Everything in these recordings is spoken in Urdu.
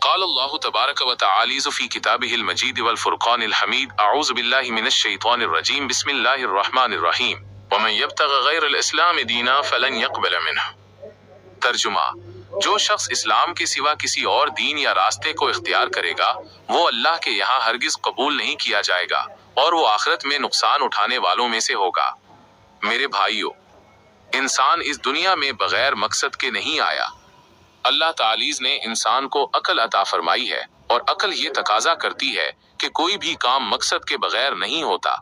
قال اللہ تبارک و تعالی فی کتابہ المجید والفرقان الحمید اعوذ باللہ من الشیطان الرجیم بسم اللہ الرحمن الرحیم ومن یبتغ غیر الاسلام دینا فلن یقبل منہ۔ ترجمہ: جو شخص اسلام کے سوا کسی اور دین یا راستے کو اختیار کرے گا وہ اللہ کے یہاں ہرگز قبول نہیں کیا جائے گا اور وہ آخرت میں نقصان اٹھانے والوں میں سے ہوگا۔ میرے بھائیو، انسان اس دنیا میں بغیر مقصد کے نہیں آیا۔ اللہ تعالی نے انسان کو عقل عطا فرمائی ہے اور عقل یہ تقاضا کرتی ہے کہ کوئی بھی کام مقصد کے بغیر نہیں ہوتا۔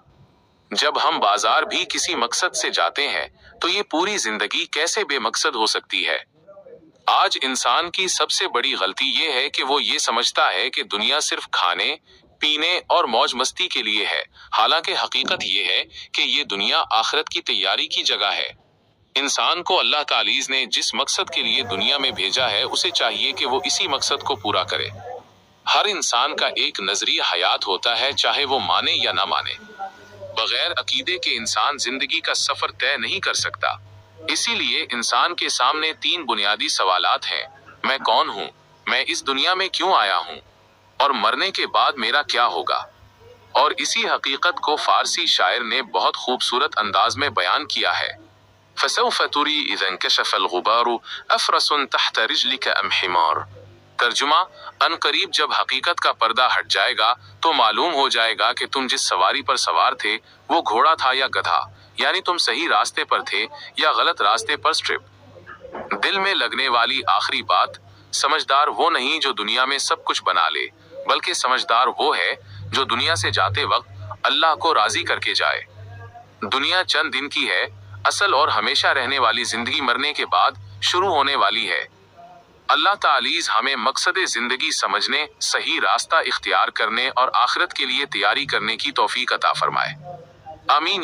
جب ہم بازار بھی کسی مقصد سے جاتے ہیں تو یہ پوری زندگی کیسے بے مقصد ہو سکتی ہے؟ آج انسان کی سب سے بڑی غلطی یہ ہے کہ وہ یہ سمجھتا ہے کہ دنیا صرف کھانے، پینے اور موج مستی کے لیے ہے، حالانکہ حقیقت یہ ہے کہ یہ دنیا آخرت کی تیاری کی جگہ ہے۔ انسان کو اللہ تعالی نے جس مقصد کے لیے دنیا میں بھیجا ہے اسے چاہیے کہ وہ اسی مقصد کو پورا کرے۔ ہر انسان کا ایک نظریہ حیات ہوتا ہے، چاہے وہ مانے یا نہ مانے۔ بغیر عقیدے کے انسان زندگی کا سفر طے نہیں کر سکتا۔ اسی لیے انسان کے سامنے تین بنیادی سوالات ہیں: میں کون ہوں، میں اس دنیا میں کیوں آیا ہوں، اور مرنے کے بعد میرا کیا ہوگا؟ اور اسی حقیقت کو فارسی شاعر نے بہت خوبصورت انداز میں بیان کیا ہے۔ فَسَوْفَ تُرِي إِذَا انْكَشَفَ الْغُبَارُ أَفْرَسٌ تَحْتَ رِجْلِكَ أَمْ حِمَارٌ۔ ترجمہ: ان قریب جب حقیقت کا پردہ ہٹ جائے گا تو معلوم ہو جائے گا کہ تم جس سواری پر سوار تھے وہ گھوڑا تھا یا گدھا، یعنی تم صحیح راستے پر تھے یا غلط راستے پر سٹرپ۔ دل میں لگنے والی آخری بات: سمجھدار وہ نہیں جو دنیا میں سب کچھ بنا لے، بلکہ سمجھدار وہ ہے جو دنیا سے جاتے وقت اللہ کو راضی کر کے جائے۔ دنیا چند دن کی ہے، اصل اور ہمیشہ رہنے والی زندگی مرنے کے بعد شروع ہونے والی ہے۔ اللہ تعالی ہمیں مقصد زندگی سمجھنے، صحیح راستہ اختیار کرنے اور آخرت کے لیے تیاری کرنے کی توفیق عطا فرمائے۔ آمین۔